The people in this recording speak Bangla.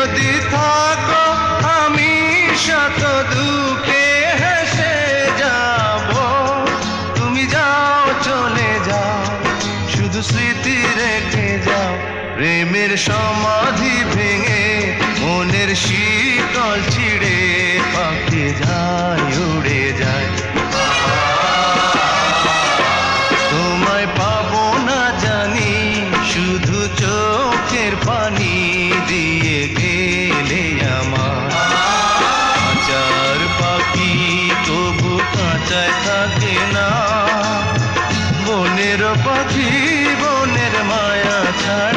যদি থাকো আমি শত দুঃখে হেসে যাব। তুমি যাও চলে যাও, শুধু স্মৃতি রেখে যাও। প্রেমের সমাধি ভেঙে মনের শীতল ছিঁড়ে পাখি যায় উড়ে যায়। তোমায় পাবো না জানি, শুধু চোখের পানি দিয়ে গেলে আমার। কাঁচার পাখি তবু কাঁচায় থাকে না, বনের পাখি বনের মায়া ছাড়ে